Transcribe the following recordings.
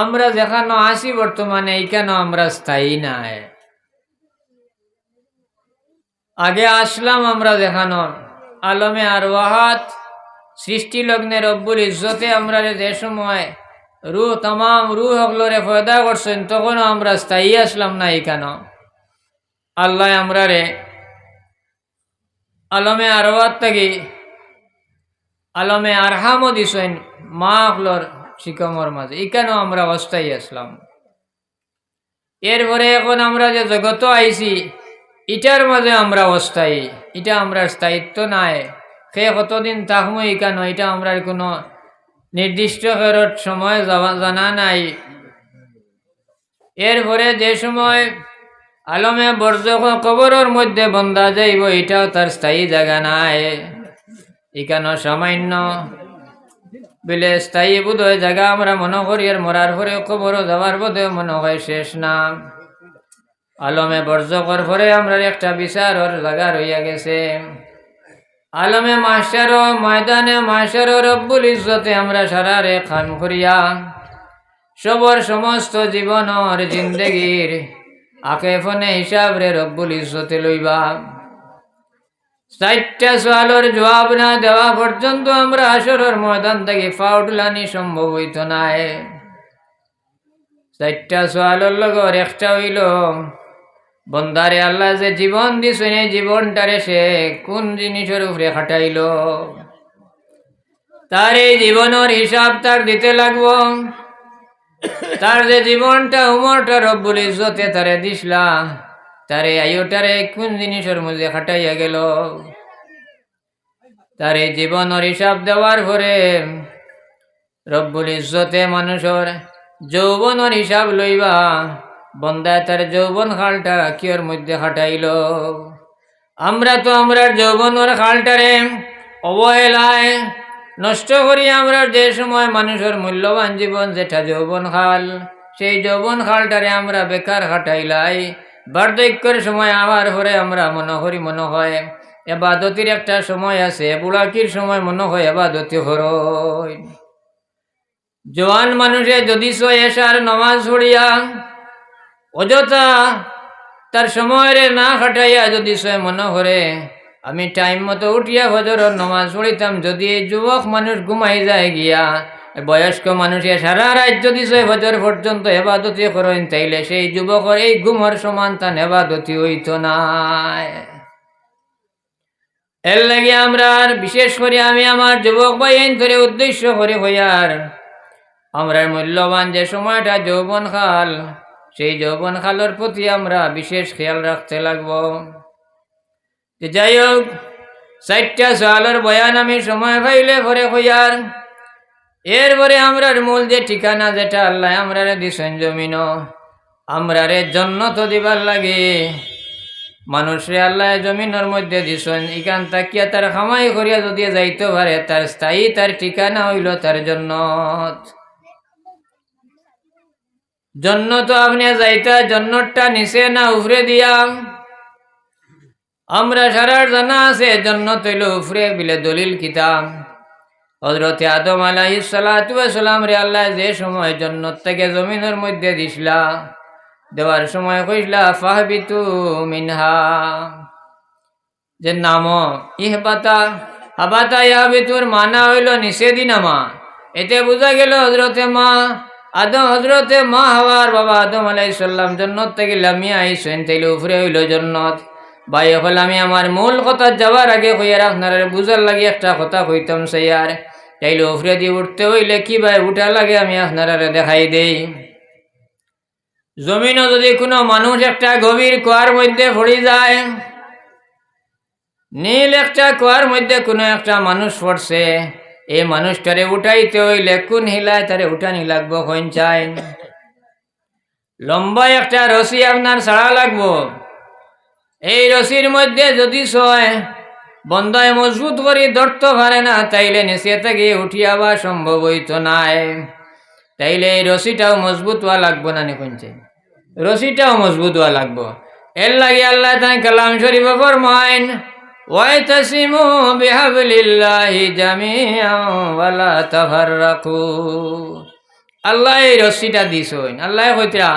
আমরা যেখানে আছি বর্তমানে এইখানে আমরা স্থায়ী নাই। আগে আসলাম আমরা যেখানে আলমে আর ওয়াহাত সৃষ্টি লগ্নে রব্বুল ইজ্জতে আমরা যে সময় রুহ তামাম রুহ হকলরে ফয়দা করছেন তখনও আমরা স্থায়ী আসলাম না এইখানে। আল্লাহ আমরা রে আলমে আর ওয়াহাত থেকে আলমে আরহামও দিছেন মা হকলর শিকমর মাঝে, এইখানেও আমরা অস্থায়ী আসলাম। এরপরে এখন আমরা যে জগত আইছি ইটার মাঝে আমরা অস্থায়ী, এটা আমরা স্থায়িত্ব নাই। সে কতদিন থাকবো এখানে এটা আমরা কোনো নির্দিষ্ট সময় জানা নাই। এরপরে যে সময় আলমে বর্জ কবরের মধ্যে বন্ধা যাইব এটাও তার স্থায়ী জায়গা নাই। এখানে সামান্য বলে স্থায়ী বোধ হয় জায়গা আমরা মনে করি, আর মরার পরে কবরও যাওয়ার বোধে মনে হয় শেষ না। আলমে বর্জকর পরে আমরা একটা বিচারর জায়গা রইয়া গেছে। আলমে মাস্টার ময়দানে মাস্টার রব্বুল ইজ্জতে আমরা সারারে খাম করিয়া সবর সমস্ত জীবনের জিন্দগির আকে ফোনে হিসাব রে রব্বুল ইজ্জতে লইবা। 4টা সওয়ালের জবাব না দেওয়া পর্যন্ত আমরা আসরের ময়দান থেকে ফাউটলানি সম্ভব হইত নাই। 4টা সওয়ালের লগর একটা হইল বন্দারে আল্লাহ যে জীবন দিছেন এই জীবনটারে সে কোন জিনিসের উপরে খাটাইল, তার এই জীবনের হিসাব তার দিতে লাগবো। তার যে জীবনটা উমরটা রব্বুল ইজ্জতে তারে দিসলা, তারে আয়ুটারে কোন জিনিসের মধ্যে খাটাইয়া গেল, তার এই জীবনের হিসাব দেওয়ার পরে রব্বুল ইজ্জতে মানুষের যৌবনের হিসাব লইবা। বন্দা তার যৌবন খালটা কিয়র মধ্যে খাটাইল। আমরা তো আমরার যৌবনের খালটারে অবহেলায় নষ্ট করি। আমরা যে সময় মানুষের মূল্যবান জীবন যেটা যৌবন খাল, সেই যৌবন খালটারে আমরা বেকার খাটাইলাই। বার্ধক্যের সময় আবার পরে আমরা মনে করি মনে হয় এবাদতির একটা সময় আছে, বুড়াকির সময় মনে হয় এবাদতি হরই। জওয়ান মানুষে যদি এসার নমাজ পড়িয়া অযথা তার সময়ের না খাটাইয়া যদি মনে করে আমি টাইম মতো উঠিয়া ফজরের নমাজ পড়িতাম, যদি এই যুবক মানুষ ঘুমাই যায় গিয়া বয়স্ক মানুষে সারা রাত যদি ফজর পর্যন্ত এবাদতি করেন, তাইলে সেই যুবকের এই ঘুমর সমান তান এবাদতি হইত নাই। এর লাগে আমরা বিশেষ করে আমি আমার যুবক ভাই ধরে উদ্দেশ্য করে হইয়ার আমরা মূল্যবান যে সময়টা যৌবন খাল, সেই যৌবন খালের প্রতি আমরা বিশেষ খেয়াল রাখতে লাগব। যাই হোক, 4টা সওয়ালের বয়ান আমি সময় পাইলে করে হইয়ার এরপরে আমরার মূল যে ঠিকানা যেটা আল্লাহ আমরা দিছেন জমিন, আমরা রে জন্নত দিবার লাগে মানুষরে আল্লাহ জমিনের মধ্যে দিছেন। ইখান তাকিয়া তার খামাই করিয়া যদি যাইতে পারে তার স্থায়ী তার ঠিকানা হইল তার জন্নত। জন্নত আপনি যাইতা জন্নতটা নিচে না উফরে দিয়া? আমরা সারার জানা আছে জন্নত হইল উফরে বিলে দলিল কিতাব। হযরতে আদম আলাইহিস সালাতু ওয়াস সালাম রে আল্লাহ যে সময় জন্নত থেকে জমিনের মধ্যে দিছলা, দেওয়ার সময় কইলা ফাহবিতু মিনহা, যে নাম ইহবাতা হাবাতা ইয়াবিতুর মানা হইল নিচে দি নামা। এতে বোঝা গেল হযরতে মা আদম হযরতে মা হাওয়ার বাবা আদম আলাইহিস সালাম জন্নত থেকে লামিয়া আইছেন, তাইলে উপরে হইল জন্নত। ভাই হল আমি আমার মূল কথা যাওয়ার আগে কইয়ার আপনারা বুঝার লাগে একটা কথা কইতাম সাইয়ার, তাইলে উপরে দিয়ে উঠতে হইলে কি ভাই উঠা লাগে আমি আপনারা দেখাই দেই। জমিনও যদি কোনো মানুষ একটা গভীর কুয়ার মধ্যে পড়ে যায়, নীল একটা কুয়ার মধ্যে কোনো একটা মানুষ পড়ছে, এই মানুষটারে উঠাইতে হইলে কোন হিলায় তারে উঠানি লাগবো কোন চাই? লম্বা একটা রশি আপনার ছাড়া লাগবো। এই রশির মধ্যে যদি বন্ধায় মজবুত করে ধরতে পারে না, তাইলে নিচে থেকে উঠিয়াবা সম্ভব হইত নাই। তাইলে এই রশিটাও মজবুত হওয়া লাগবো না নি কোনছে? রশিটাও মজবুত হওয়া লাগবো। এর লাগে আল্লাহ তাই কালাম শরীফ ফরমাইন ওয়াইতাসিমু বিহাবলিল্লাহি জামিআন ওয়ালা তাফাররাকু। আল্লাহ এই রশ্মিটা দিছইন। আল্লাহ কইতরা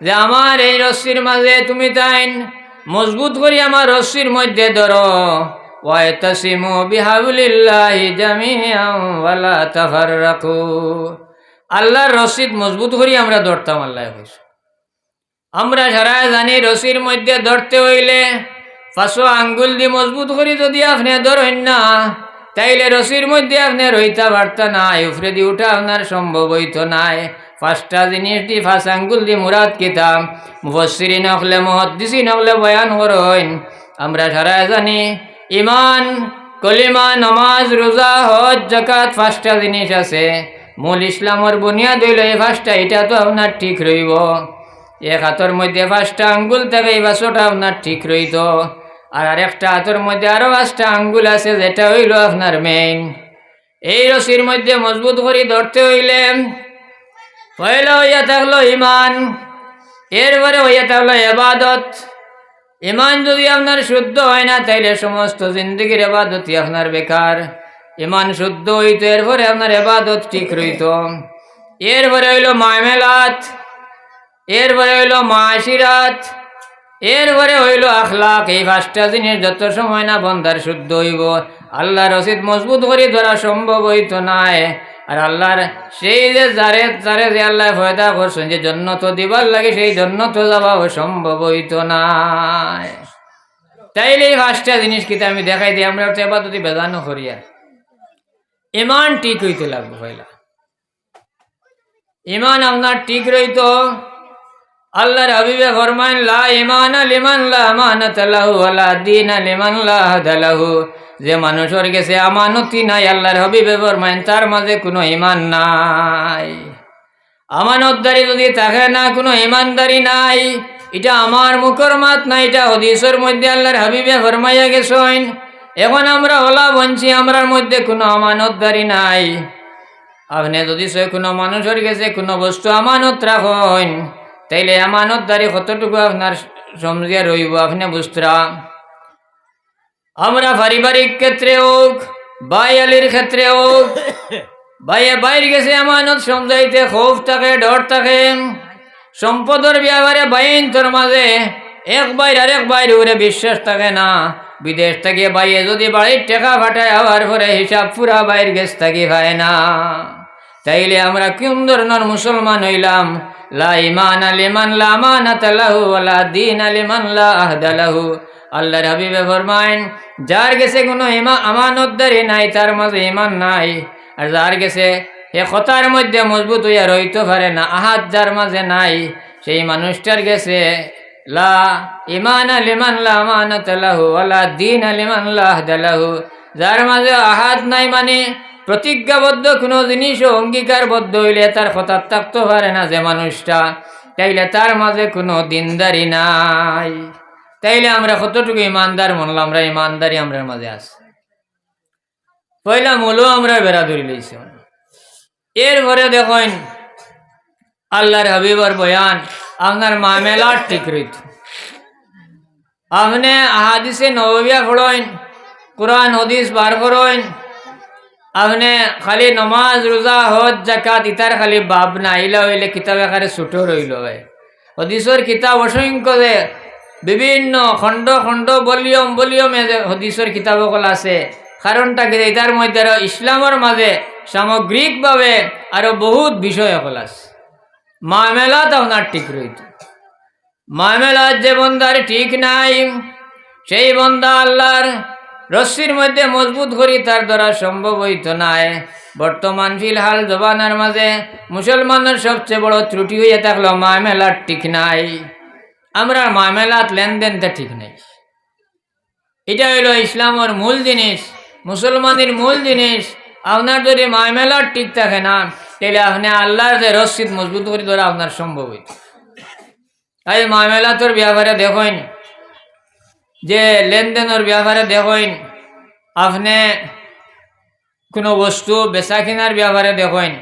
যে আমার এই রশ্মির মাঝে তুমি তাইন মজবুত করি আমার রশ্মির মধ্যে ধরো, ওয়াতাসিমু বিহাবলিল্লাহি জামিআন ওয়ালা তাফাররাকু। আল্লাহর রশিদ মজবুত করি আমরা ধরতাম। আল্লাহ কইছে আমরা সারা জানি রশির মধ্যে ধরতে হইলে 5 আঙ্গুল দিয়ে মজবুত করি যদি আপনি ধরেন না, তাইলে রশির মধ্যে আপনি রইতা পারতা নাই, উপরে দিয়ে উঠা আপনার সম্ভব হইত নাই। 5টা জিনিস দিয়ে 5 আঙ্গুল দিয়ে মুরাদ কিতাব মুফাসসিরিন হলে মুহাদ্দিসিন হলে বয়ান করেন। আমরা সারা জানি ইমান, কলিমা, নামাজ, রোজা, হজ, যাকাত 5টা জিনিস আছে। মূল ইসলামের বুনিয়াদ হইল এই 5টা। এটা তো আপনার ঠিক রইব। এক হাতের মধ্যে 5টা আঙ্গুল থাকে, এই 5টা আপনার ঠিক রইত। আর আরেকটা হাতের মধ্যে আরো 5টা আঙ্গুল আছে, যেটা হইল আপনার মেইন। এই রশির মধ্যে মজবুত করে ধরতে হইলে পয়লা হইয়া থাকলো ইমান, এরপরে হইয়া থাকলো ইবাদত। ইমান যদি আপনার শুদ্ধ হয় না, তাইলে সমস্ত জিন্দগির ইবাদতই আপনার বেকার। ইমান শুদ্ধ হইতো, এরপরে আপনার ইবাদত ঠিক রইত। এরপরে হইল মামেলাত, এরপরে হইল মাশিরাত, এরপরে হইল আখলাক। এই 5টা জিনিস যত সময় না বন্দার শুদ্ধ হইব, আল্লাহর রশিদ মজবুত করে ধরা সম্ভব হইতো নাই। আর আল্লাহর সেই যে যারে যে আল্লাহ ফয়দা করছেন যে জন্নত দিবার লাগে, সেই জন্নত যাওয়াও সম্ভব হইতো নাই। তাইলে এই 5টা জিনিস কিন্তু আমি দেখাই দিই, আমরা তো এবার যদি বেদানো করিয়া ইমান ঠিক হইতে লাগবে। পয়লা ইমান আপনার ঠিক রইতো। আল্লাহর হাবিবে ফরমান লা ঈমানা লিমান লা আমানাতা লাহু ওয়ালা দীনা লিমান লা আহদা লাহু। যে মানুষের কাছে আমানতি নাই, আল্লাহর হাবিবে ফরমান তার মাঝে কোনো ঈমান নাই। আমানতদারি যদি থাকে না, কোনো ঈমানদারি নাই। এটা আমার মুখের মাত না, এটা হাদিসের মধ্যে আল্লাহর হাবিবে ফরমাইয়া গেছেন। এখন আমরা ওলা বঞ্চি, আমরার মধ্যে কোনো আমানতদারি নাই। আপনি যদি কোনো মানুষের কাছে কোনো বস্তু আমানত রাখেন, তাইলে আমানতদারি কতটুকু আপনার সমঝিয়া রইব আপনি বুঝতরা। আমরা পারিবারিক ক্ষেত্রে হোক, ভাই আলির ক্ষেত্রে হোক, ভাইয়ে বাইর গেছে আমানত সমঝাইতে খৌফ থাকে, ডর থাকে। সম্পদের ব্যাপারে বাইন তোর মাঝে এক বাইর আরেক বাইর উপরে বিশ্বাস থাকে না। বিদেশ থেকে বাইয়ে যদি বাড়ির টেকা ফাটায় আবার পরে হিসাব পুরা বাইর গেছ থাকি পায় না। তাইলে আমরা কোন ধরনের মুসলমান হইলাম? লা ঈমানা লিমান লা আমানাতা লাহু ওয়ালা দীনা লিমান লা আহদা লাহু। আল্লাহর হাবিবে ফরমায়েন যার কাছে কোনো আমানতদারি নাই, তার মাঝে ঈমান নাই। আর যার কাছে এ কথার মধ্যে মজবুত হইয়া রইতে পারে না, আহাদ যার মাঝে নাই, সেই মানুষটার কাছে লা ঈমানা লিমান লা আমানাতা লাহু ওয়ালা দীনা লিমান লা আহদা লাহু। যার মাঝে আহাদ নাই মানে প্রতিজ্ঞাবদ্ধ কোনো জিনিসও অঙ্গীকারবদ্ধ হইলে তার কথা থাকতে পারে না যে মানুষটা, তাইলে তার মাঝে কোনো দিনদারি নাই। তাইলে আমরা কতটুকু ইমানদার মনলাম? আমরা ইমানদারি আমরার মাঝে আছে। পয়লা মূলও আমরা বেড়া ধরি লইছি। এরপরে দেখেন আল্লাহর হাবিবর বয়ান, আপনার মামেলার ঠিক রইত। আপনি আহাদিসে নববিয়া পড়েন, কোরআন হাদিস বার করেন, আপনি খালি নমাজ, রোজা, হজ, জাকাত ইতার খালি বাব না আইলা হইলে কিতাব একারে ছোট রইল। হদিসর কিতাব অসংখ্য যে বিভিন্ন খণ্ড খণ্ড ভলিউম ভলিউমে যে হদিসর কিতাবসকল আছে। কারণটা কি? এটার মধ্যে আরো ইসলামের মাঝে সামগ্রিকভাবে আরো বহুত বিষয় সকল আছে। মামেলাত আপনার ঠিক রইত। মামেলাত যে বন্দার ঠিক নাই, সেই বন্দা আল্লাহর রশ্মির মধ্যে মজবুত করি তার দ্বারা সম্ভব হইত নাই। বর্তমান ফিলহাল জবানার মাঝে মুসলমানের সবচেয়ে বড় ত্রুটি হইয়া থাকলো মামেলাত ঠিক নাই। আমরা মামেলাত লেনদেনটা ঠিক নাই। এটা হইল ইসলামের মূল জিনিস, মুসলমানের মূল জিনিস। আপনার যদি মামেলাত ঠিক থাকে না, তাহলে আপনি আল্লাহর যে রশিদ মজবুত করে ধরা আপনার সম্ভব হইত। তাই মামেলাতের ব্যাপারে দেখেন, যে লেনদেনের ব্যাপারে দেখেন, আপনি কোনো বস্তু বেচা কেনার ব্যাপারে দেখেন।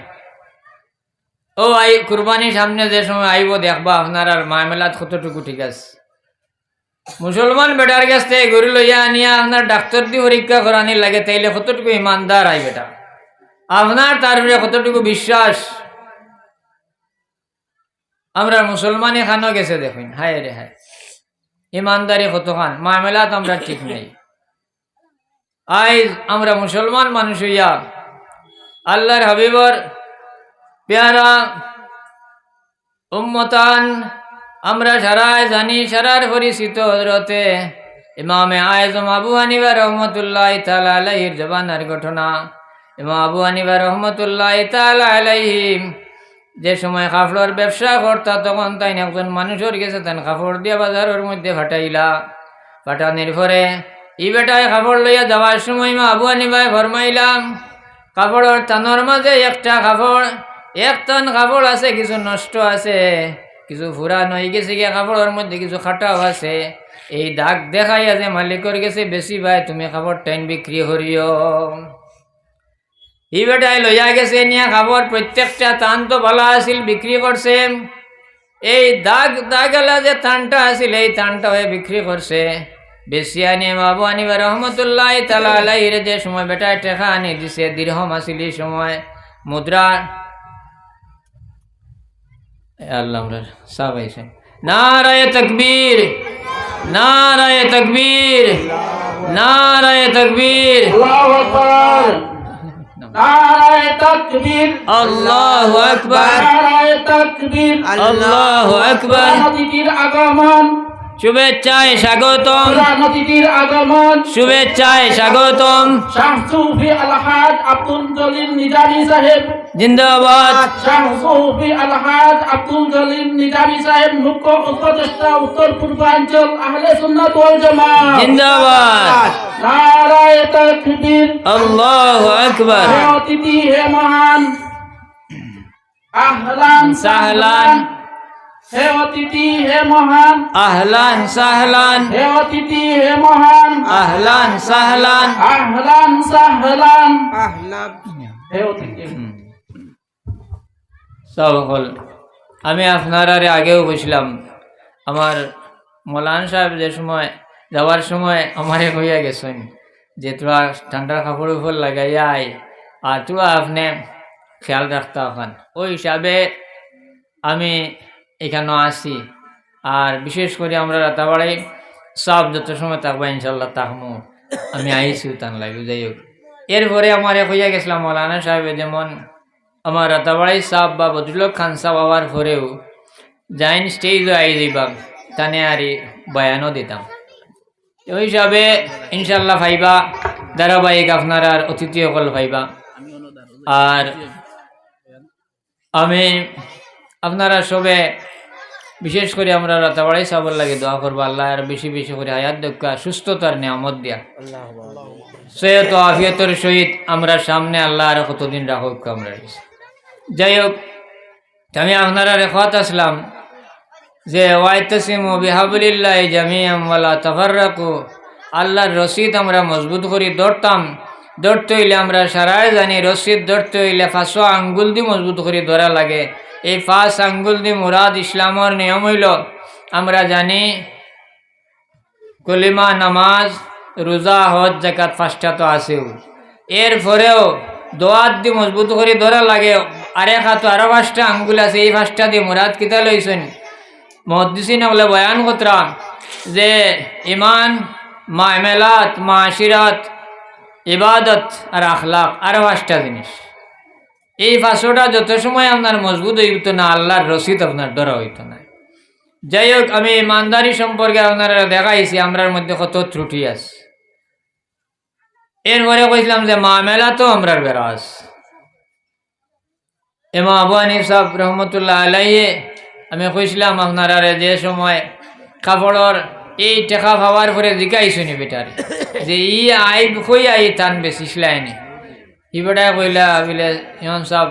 ও কুরবানির সামনে যে সময় আইব দেখবা আপনার আর মামেলাত কতটুকু ঠিক আছে। মুসলমান বেটার কাছ থেকে গরু লইয়া আনিয়া আপনার ডাক্তার দিয়ে পরীক্ষা করানি লাগে, তাইলে কতটুকু ইমানদার আই বেটা আপনার, তার উপরে কতটুকু বিশ্বাস। আমরা মুসলমানি খানো গেছে দেখুন, হায় রে হায়, ইমানদারি কত খান, মামলাত আমরা ঠিক নেই। আজ আমরা মুসলমান মানুষ হইয়া আল্লাহর হাবিবর পেয়ারা উম্মতান আমরা সারাই জানি, সারার পরিচিত হযরতে ইমামে আযম আবু হানিফা রহমতুল্লাহ তাআলা আলাইহির জবানার ঘটনা। ইমাম আবু হানিফা রহমতুল্লাহ তাআলা আলাইহি যে সময় কাপড়ের ব্যবসা করতা, তখন তাই একজন মানুষের গেছে তান কাপড় দিয়া বাজারের মধ্যে ফাটাইলা। ফাটানির পরে ই বেটায় কাপড় লইয়া যাওয়ার সময় ইমাম আবু হানিফায় ফরমাইলাম, কাপড়ের তানোর মাঝে একটা কাপড়, এক টান কাপড় আছে, কিছু নষ্ট আছে, কিছু ফুরান হয়ে গেছে, গিয়ে কাপড়ের মধ্যে কিছু খাটাও আছে। এই দাগ দেখাইয়া যে মালিকের গেছে বেশি ভাই, তুমি কাপড় টাইন বিক্রি করিও। ই বেটায় লইয়া গেছে নিয়ে কাপড়, প্রত্যেকটা টান তো ভালো আছিল, বিক্রি করছে। এই দাগেলা যে টানটা আছিল এই টানটা হয়ে বিক্রি করছে। বেশি আনি আবু হানিফা রহমতুল্লাহ তাআলা আলাইহির যে সময় বেটায় টাকা আনি দিছে, দিরহম আছিল এই সময় মুদ্রা। আল্লাহ সাহাব আইছে, নারায়ে তাকবীর, নারায়ে তাকবীর, নারায়ে তাকবীর, আল্লাহু আকবার, নারায়ে তাকবীর, আল্লাহু আকবার, নারায়ে তাকবীর, আল্লাহু আকবার। নদীর আগমন, শুভেচ্ছায় স্বাগতম, নদীর আগমন, শুভেচ্ছায় স্বাগতম। শাহ সুফি আলহাজ আব্দুল জলিল নিজামী সাহেব জিন্দাবাদ, শাহ সুফি আলহাজ আব্দুল জলিল নিজামী সাহেব মুখ্য উপদেষ্টা উত্তর পূর্বাঞ্চল আহলে সুন্নাত ওয়াল জামাত জিন্দাবাদ, নারায়ে তাকবীর, আল্লাহু আকবার। হে অতিথি হে মহান, আহলান সাহলান, হে অতিথি হে মহান, আহলান সাহলান, হে অতিথি হে মহান, আহলান সাহলান, আহলান সাহলান, হে অতিথি। সকল আমি আপনার আগেও বসলাম, আমার মৌলানা সাহেব যে সময় যাওয়ার সময় আমারে হইয়া গেছেন যে তোরা ঠান্ডার কাপড় উপর লাগাইয়াই আর তোরা আপনি খেয়াল রাখতে ওখান। ওই হিসাবে আমি এখানে আসি। আর বিশেষ করে আমরা রাতাবাড়ি সব যত সময় থাকবো ইনশাল্লাহ তাকমু, আমি আইসিও তান লাগি। যাই হোক, এরপরে আমার হইয়া গেছিলাম মৌলানা সাহেবে, যেমন আমার রাতাবাড়ি সাহ বা বদরুল খান সাহ হওয়ার পরেও যাইন স্টেজও আই দিবাম, তানে আর বয়ানও দিতাম। ওই হিসাবে ইনশাল্লাহ ভাইবা ধারাবাহিক আপনার আর অতিথি সকল ভাইবা। আর আমি আপনারা সবে বিশেষ করে আমরা রাতাবাড়াই সাবর লাগে দোয়া করবো, আল্লাহ আর বেশি বেশি করে হায়াত দক্ষা সুস্থতার নিয়ামত দিয়া সেহত আফিয়তের সহিত আমরা সামনে আল্লাহ আর কতদিন রাখুক আমরা। যাই হোক, আমি আপনারা রেখাত আসলাম যে ওয়াইতাসিমু বিহাবলিল্লাহি জামিআন ওয়ালা তাফাররাকু, আল্লাহর রশিদ আমরা মজবুত করি ধরতাম। ধরতে হইলে আমরা সারাই জানি রশিদ ধরতে হইলে 5 আঙ্গুল দিয়ে মজবুত করে ধরা লাগে। এই 5 আঙ্গুল দিয়ে মুরাদ ইসলামর নিয়ম হইল আমরা জানি কলিমা, নামাজ, রোজা, হজ, যাকাত 5টা তো আছেও। এরপরেও দোয়াত দিয়ে মজবুত করে ধরা লাগে। আরেক হাত আরো 5টা আঙ্গুল আছে, এই 5টা দিয়ে মুরাদ কিতা লইছেন মুহাদ্দিসিন বলে বয়ান করতাম যে ইমান, মামেলাত, মাশিরাত, ইবাদত আর আখলাক, আরো 5টা জিনিস। এই 5টা যত সময় আপনার মজবুত হইত না, আল্লাহর রশিদ আপনার ধরা হইত না। যাই হোক, আমি ইমানদারি সম্পর্কে আপনারা দেখাইছি আমরার মধ্যে কত ত্রুটি আছে। এরপরে কইছিলাম যে মামেলা তো আমরার বেরাস। ইমাম আবু হানিফা সাহেব রহমতুল্লাহ আলাইহি আমি কইছিলাম আপনারা যে সময় কাপড়র এই টেকা পাওয়ার পরে জিকাইছুনি বেটারে যে ই আইব কই আই টান বেশি সিলাইনি। ই বেটায় কইলা বলে ইমাম সাহেব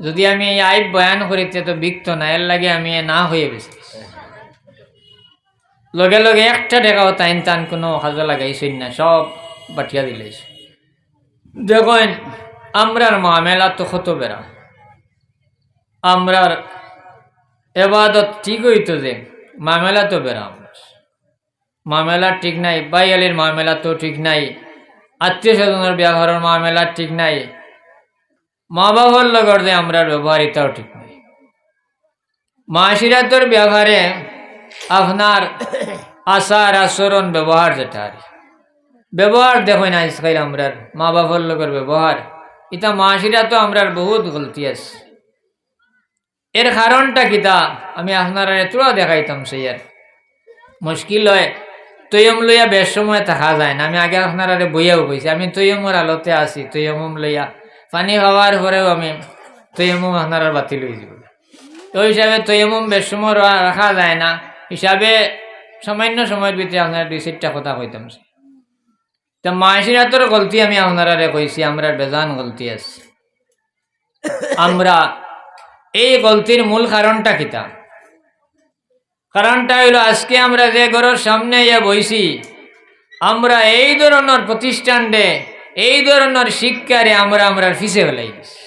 যদি আমি এই আইব বয়ান করিতে তো বিকত না, এর লাগে আমি না হয়ে বেশি লগে লগে একটা টেকাও টাইন টান কোনো কাজে লাগাইছেন না, সব বাটিয়া দিলাইছে। দেখেন আমরার মামেলা তো কত বেড়া, আমরার এবাদত ঠিক হইতো যে মামেলা তো বেড়া, মামেলা ঠিক নাই, বাইয়ালির মামেলা তো ঠিক নাই, আত্মীয় স্বজনের ব্যবহারের মামেলা ঠিক নাই, মা বাবার লগর যে আমরার ব্যবহারিতাও ঠিক নাই। মাশিরাতর ব্যাপারে আপনার আচার আচরণ ব্যবহার যেটা ব্যবহার দেখুন আজকাল আমরার মা বাবার লোকের ব্যবহার এটা মাশিরা তো আমরার বহুত গলতি আছে। এর কারণটা কিতা আমি আপনারা এতটা দেখাইতাম সেই আর মুশকিল হয় তৈয়ম লইয়া বেশ সময় থাকা যায় না। আমি আগে আপনারা বইয়াও কইছি আমি তৈয়মর আলোতে আছি, তৈয়ম লইয়া পানি খাওয়ার পরেও আমি তৈয়ম আপনারা বাতিল হয়ে যাব। তো হিসাবে তৈয়ম বেশ সময় রাখা যায় না হিসাবে সামান্য সময়ের ভিতরে আপনারা 2-4টা কথা কইতাম। তো মাশিরাতর গলতি আমি আপনারা কইছি আমরা বেজান গলতি আছে। আমরা এই গলতির মূল কারণটা কিতা? কারণটা হইল আজকে আমরা যে ঘরের সামনে ইয়া বইছি আমরা এই ধরনের প্রতিষ্ঠানে এই ধরনের শিক্ষারে আমরা ফিসে ফেলাই দিছি।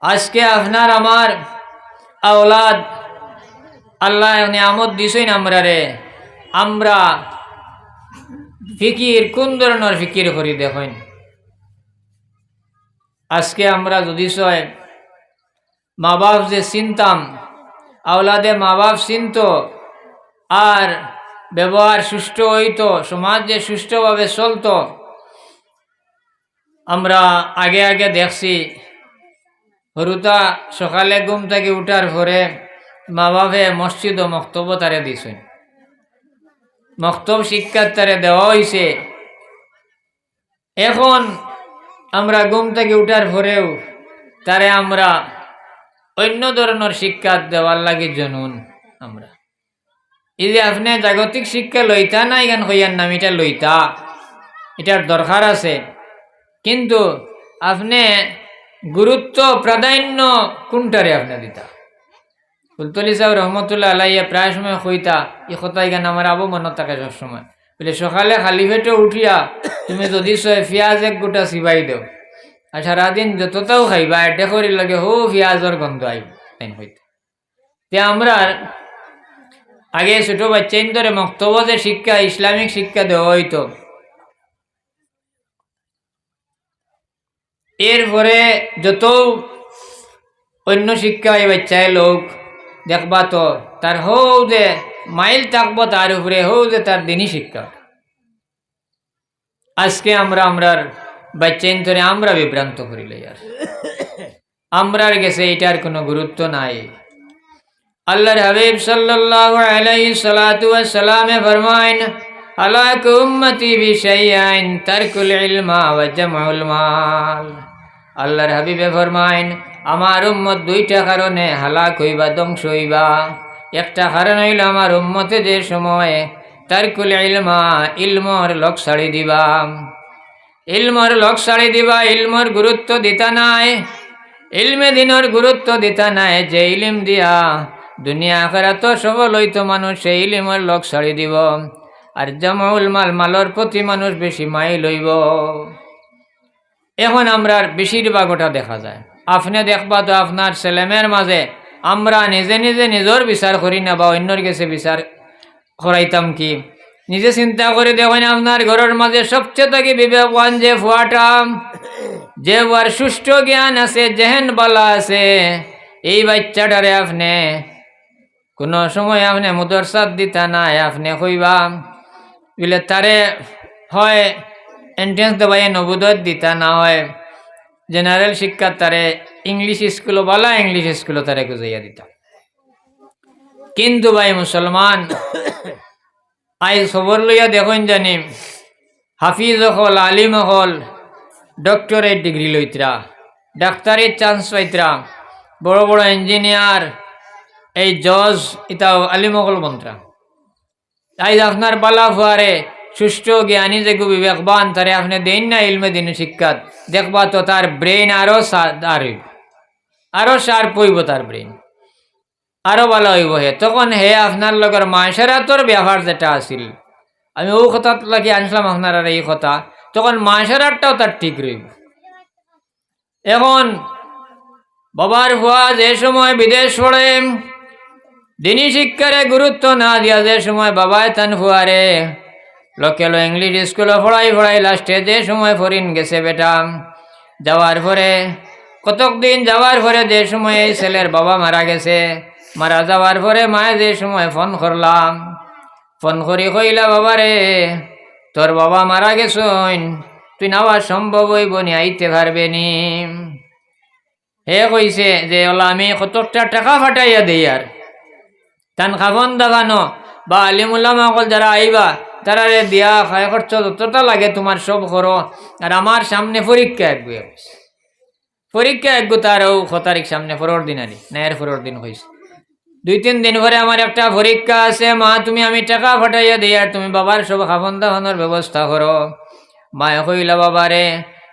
আজকে আপনার আমার আওলাদ আল্লাহ নিয়ামত দিছেন আমরা ফিকির কোন ধরনের ফিকির করি দেখেন। আজকে আমরা যদি সয় মা বাপ যে চিনতাম আওলাদে মা বাপ চিনত আর ব্যবহার সুষ্ঠু হইতো, সমাজ যে সুষ্ঠুভাবে চলতো। আমরা আগে আগে দেখছি হরুতা সকালে ঘুম থেকে উঠার পরে মা বাপে মসজিদ ও মক্তব তারে দিছেন, মক্তব শিক্ষা তারে দেওয়া হয়েছে। এখন আমরা ঘুম থেকে উঠার পরেও তারে আমরা অন্য ধরনের শিক্ষা দেওয়ার লাগে জনুন। আমরা এই যে আপনি জাগতিক শিক্ষা লইতা না এখান হইয়ার নাম এটা লইতা, এটার দরকার আছে, কিন্তু আপনি গুরুত্ব প্রাধান্য কোনটারে আপনি দিতা? ফুলতলি সাহেব রহমতুল্লাহ আলাইয়া প্রায় সময় কইতা এই কথা এখানে আমার আবু মনে থাকে সবসময় বলে সকালে খালি পেটে উঠিয়া তুমি যদি পেঁয়াজ 1 গোটা চিবাই দেও আর সারাদিন যতটাও খাইবা এটা করি লাগে হো পেঁয়াজের গন্ধ আইব হইতে। তে আমরা আগে ছোট বাচ্চাইন ধরে মক্তব্য যে শিক্ষা ইসলামিক শিক্ষা দেওয়া হইতো, এরপরে যত অন্য শিক্ষা এই বাচ্চায় লোক দেখবা তো তার হৌ যে মাইল থাকবো তার উপরে হৌ যে তার দিনই শিক্ষা। আজকে আমরার বাচ্চাইন ধরে আমরা বিভ্রান্ত করিলে আর আমরার গেছে এটার কোনো গুরুত্ব নাই। আল্লাহর হাবিব সাল্লাল্লাহু আলাইহি সাল্লাতু ওয়াস সালামে ফরমায়েন হালাক উম্মতি বিশাইইন তারকুল ইলমা ওয়া জামউল মাল। আল্লাহর হাবিবে ফরমায়েন আমার উম্মত 2টা কারণে হালাক হইবা, ধ্বংস হইবা। একটা কারণ হইল আমার উম্মতে যে সময় তারকুল ইলমা ইলমর লোক ছাড়ি দিবা, ইলমর লোক ছাড়ি দিবা, ইলমর গুরুত্ব দিতা নাই, ইলমে দিনের গুরুত্ব দিতা নাই। যে ইলিম দিয়া দুনিয়া আখিরাত সফল হইতো মানুষ সেই ইলিমর লোক ছাড়ি দিব। আর জামাউল মাল মালর প্রতি মানুষ বেশি মাইল হইব। এখন আমরা বেশিরভাগ ওটা দেখা যায়। আপনি দেখবা তো আপনার ছেলেমেয়ের মাঝে আমরা নিজে নিজে নিজের বিচার করি না বা অন্যর কাছে বিচার করাইতাম কি? নিজে চিন্তা করে দেখেন আপনার ঘরের মাঝে সবচেয়ে থেকে বিবেকবান যে ফুয়াটা, যে ওর সুষ্ঠু জ্ঞান আছে, জেহেন বালা আছে, এই বাচ্চাটারে আপনি কোনো সময় আপনি মুদরসাত দিতা নাই। আপনি কইবা বলে তারে হয় এন্ট্রেন্স দেবাই নবোদয় দিতা, না হয় জেনারেল শিক্ষা তারে ইংলিশ স্কুলও বলা ইংলিশ স্কুলও তারে গুজাইয়া দিতা। কিন্তু ভাই মুসলমান আজ খবর লইয়া দেখুন জানি হাফিজ হল, আলিম হল, ডক্টরেট ডিগ্রি লইতরা, ডাক্তারের চান্স পাইতরা, বড় বড় ইঞ্জিনিয়ার, এই জজ ইতাও আলিম হল মন্ত্রা। তাই আপনার বালা ফুয়ারে সুষ্ঠু জ্ঞানী যে বিবেকবান তারে আপনি দেন না ইলমে দিন শিক্ষা, দেখবা তো তার ব্রেন আরো শার্প হইব, তার ব্রেন আরো ভালো হইব। হে তখন হে আপনার লগের মাশারাতর ব্যবহার যেটা আছিল, আমি ও কথা লাগি আনছিলাম আপনার এই কথা, তখন মাশারাতটাও তার ঠিক রইব। এখন বাবার ফুয়া যে সময় বিদেশ পড়ে দিনী শিক্ষারে গুরুত্ব না দিয়া যে সময় বাবায় তান ফুয়ারে লোকেল ইংলিশ স্কুলে পড়াই লাস্টে যে সময় ফরিন গেছে বেটা, যাওয়ার পরে কতক দিন যাওয়ার পরে যে সময় এই ছেলের বাবা মারা গেছে, মারা যাওয়ার পরে মায়ে যে সময় ফোন করলাম, ফোন করি কইলা, বাবারে তোর বাবা মারা গেছন, তুই নেওয়া সম্ভব হইব নি, আইতে পারবে নি? হে কইছে যে ওলা আমি কতকটা টাকা ফাটাইয়া দেই, আর তান খাবন দাবানো বা আলিমুল্লামা সকল যারা আইবা তারারে দিয়া খায় খরচ যতটা লাগে তোমার সব করো, আর আমার সামনে পরীক্ষা একগু, পরীক্ষা একগু তারও 6 তারিখ সামনে, 15 দিন আনি না এর 15 দিন হয়েছে, 2-3 দিন পরে আমার একটা পরীক্ষা আছে, মা তুমি আমি টাকা ফাটাইয়া দিই আর তুমি বাবার সব খাবন দাবানোর ব্যবস্থা করো। মায়ে কইলা, বাবারে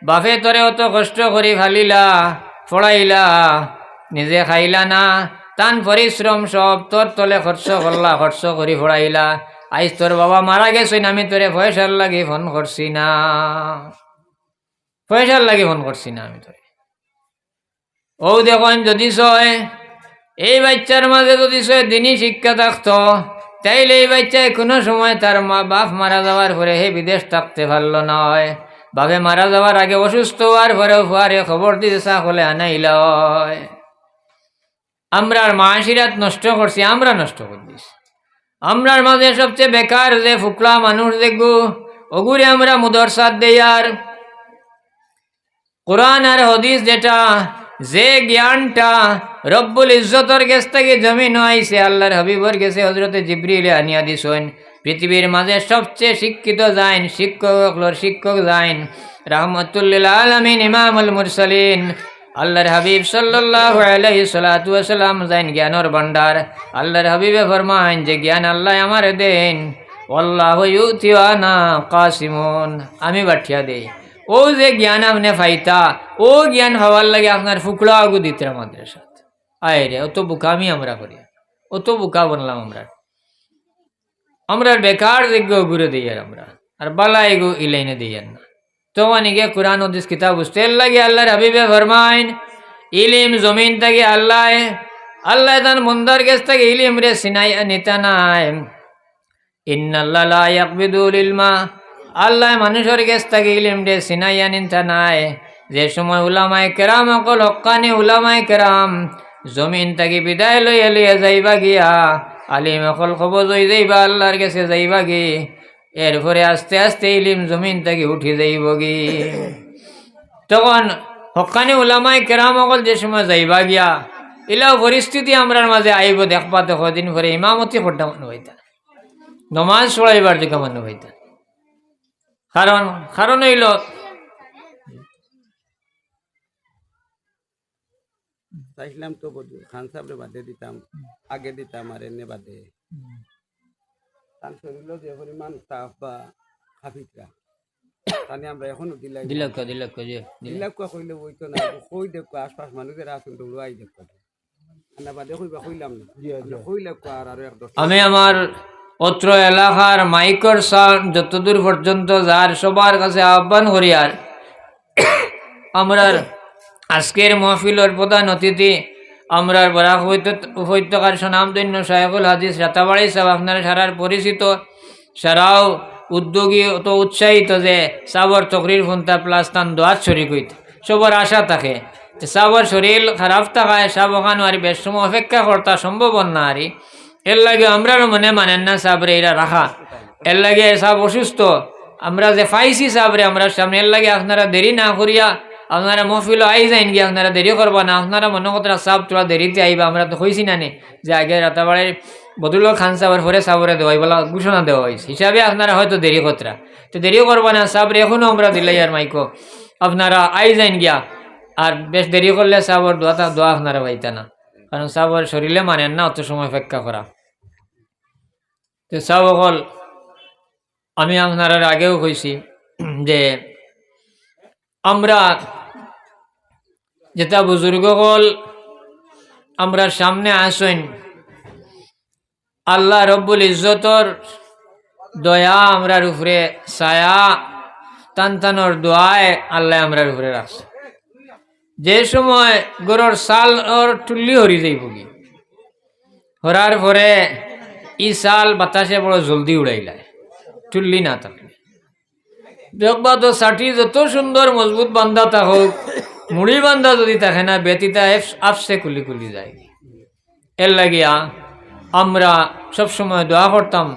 বাপে তোরে অত কষ্ট করি ফালিলা, পড়াইলা, নিজে খাইলা না, তান পরিশ্রম সব তোর তলে খরচ করলা, খরচ করি পড়াইলা, আইস তোর বাবা মারা গেছেন, আমি তোরে পয়সার লাগি ফোন করছি না, পয়সার লাগি ফোন করছি না আমি তোরে। ও দেখুন, যদি সয় এই বাচ্চার মাঝে যদি সয় দিনই শিক্ষা থাকতো, তাইলে এই বাচ্চায় কোনো সময় তার বাপ মারা যাওয়ার পরে হে বিদেশ থাকতে পারলো নয়, বাপে মারা যাওয়ার আগে অসুস্থ হওয়ার পরেও ফুয়ারে খবর দিতে চা হলে আনাইল। আমরার মাসিরাত নষ্ট করছি, আমরা নষ্ট করে দিছি। আমরার মাঝে সবচেয়ে বেকার যে ফুকলা মানুষ দেখবো, ওগুরে আমরা মুদরসাত দেই, আর কোরআন আর হাদিস যেটা, যে জ্ঞানটা রব্বুল ইজ্জতর কাছ থেকে জমিন আইছে, আল্লাহর হাবিবর গেছে হযরতে জিবরিল আনিয়া দিছেন। পৃথিবীর মাঝে সবচেয়ে শিক্ষিত যাইন, শিক্ষক যাইন রাহমাতুল লিল আলামিন ইমামুল মুরসালিন আল্লাহর হাবিব সাল্লাল্লাহু আলাইহি সাল্লাতু ওয়াসাল্লাম যাইন জ্ঞানর ভান্ডার। আল্লাহর হাবিবে ফরমান যে জ্ঞান আল্লাহ আমারে দেন, আল্লাহু ইউতি ওয়া আনা কাসিমুন, আমি বাঠিয়া দেই। ও যে জ্ঞান আপনি পাইতা, ও জ্ঞান হওয়ার লাগে আপনার ফুকড়া আগু দিতে আমাদের সাথে। আয় রে, অত বুকামি আমরা করি, অত বুকা বনলাম আমরা বেকার যোগ্য ঘুরে দিই, আর আমরা আর বালা এগো ইলাইনে দিই না। তো অনেকে কোরআন হাদিস কিতাব বুঝতে লাগে আল্লাহর হাবিবে ফরমাইন, ইলিম জমিন থেকে আল্লাহ তান মন্দার কাছ থেকে ইলিম রে সিনাই নিতা নাই। ইন্নাল্লাহ লা ইয়াকবিদুল ইলমা, আল্লাহ মানুষের কাছ থেকে ইলিম রে সিনাই নিতা নাই। যে সময় উলামায়ে কেরাম অকল হক্কানি উলামায়ে কেরাম জমিন থেকে বিদায় লইয়া যাইবা গিয়া, আলিম অকল কবজ হয়ে যাইবা, আল্লাহর কাছে যাইবা গি, এরপরে আস্তে আস্তে ইলিম জমিন থেকে উঠে যাইব গি। তখন হক্কানি উলামায়ে কেরাম অকল যে সময় যাইবা গিয়া, এলাও পরিস্থিতি আমরার মাঝে আইব, দেখবা তো কদিন পরে ইমামতি করতে মানুষ হইতা, নমাজ পড়াইবার দিকে মানুষ হইতা। কারণ হইল চাইছিলাম তো খান সাহেব বাদে দিতাম, আগে দিতাম আর এনে বাদে তার শরীর যে পরিমাণ তাপ বা হাফিকরা তানি আমরা এখনো দিলাক কইলে বইতো না, কই দেখো আশপাশ মানুষের আসুন দৌড়াই দেখো না বাদে কইবা কইলাম না, কইলে আর এক দশ। আমি আমার অত্র এলাকার মাইকর সাউন্ড যতদূর পর্যন্ত যার সবার কাছে আহ্বান করি, আর আমরার আজকের মহফিলের প্রধান অতিথি আমরার বরাক উপত্যকার সুনামধন্য শায়খুল হাদিস রাতাবাড়ি সাহেব, আপনারা সারার পরিচিত, সারাও উদ্যোগী অত উৎসাহিত যে সাবর তকরির ফোনটা প্লাস তান দোয়াত শরীর হইতে সবার আশা থাকে। সাবর শরীর খারাপ থাকায় সাব ওখানে আর বেশ সময় অপেক্ষা করতা সম্ভব না, আরি এর লাগে আমরারও মনে মানেন না সাবরে এরা রাখা, এর লাগে সাব অসুস্থ, আমরা যে পাইছি সাবরে আমরা সামনে, এর লাগে আপনারা দেরি না করিয়া আপনারা মহফিল আই যাইন গিয়ে, আপনারা দেরি করবা না, আপনারা মনে কথা সাব তোরা দেরিতে আইবা। আমরা তো হয়েছি না নে যে আগে রাতাবাড়ির বদুল্লাহ খান সাহেবের পরে সাবরে দেওয়াই বলা ঘোষণা দেওয়া হয়েছে, হিসাবে আপনারা হয়তো দেরি কতরা, তো দেরিও করবা না সাবরে এখনও আমরা দিলাই আর মাইকো আপনারা আই যাইন গিয়া, আর বেশ দেরি করলে সাবর দোয়া আপনারা পাইতা না, কারণ সাবর শরীরে মানেন না অত সময় অপেক্ষা করা। তো সাব হল আমি আপনার আগেও কইছি যে আমরা যেটা বুজুর্গ হল আমরা সামনে আসেন, আল্লাহ রব্বুল ইজ্জতর দয়া আমরার উপরে ছায়া টানটানোর দোয়ায় আল্লাহ আমরার উপরে রাখছে। যে সময় গরুর সাল ওর টুল্লি হরি যাইব কি হরার পরে ই সাল বাতাসে বড় জলদি উড়াইলায়, টুল্লি না থাকলে দেখবা তো ষাটি যত সুন্দর মজবুত বান্ধা থাকুক, মুড়ি বান্ধা যদি থাকে না ব্যতীতা আপসে কুলি কুলি যায়। এর লাগিয়া আমরা সবসময় দোয়া করতাম।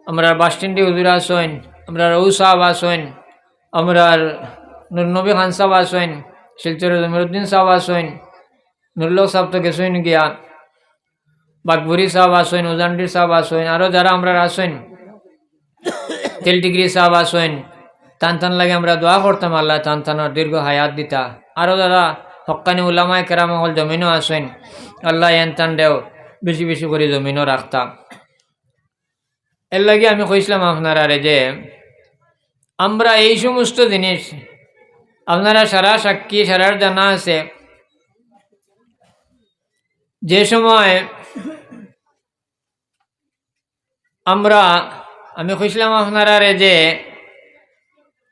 আমরা বাসস্ট্যান্ডে হুজুর আসেন, আমরা রৌ সাহেব আসেন, আমরা নবী খান সাহেব আসেন, শিলচর জমিরুদ্দিন সাহেব আসেন, নুরুল্লাহ সাহেব তো গেছেন গিয়া, বাগবুরি সাহেব আসেন, উজানডির সাহেব আসেন, আরও যারা আমরা আসেন, তেলটিগ্রি সাহেব আসেন, টান লাগে আমরা দোয়া করতাম আল্লাহ টানার দীর্ঘ হায়াত দিতা। আরও যারা হক্কানি উলামায়ে কেরাম হল জমিনও আসেন, আল্লাহ এন দেও বেশি বেশি করে জমিনও রাখতাম। এর লাগে আমি কইছিলাম আপনারা যে আমরা এই সমস্ত জিনিস আপনারা সারা সাক্ষী সারার জানা আছে। যে সময় আমি কইছিলাম আপনারা যে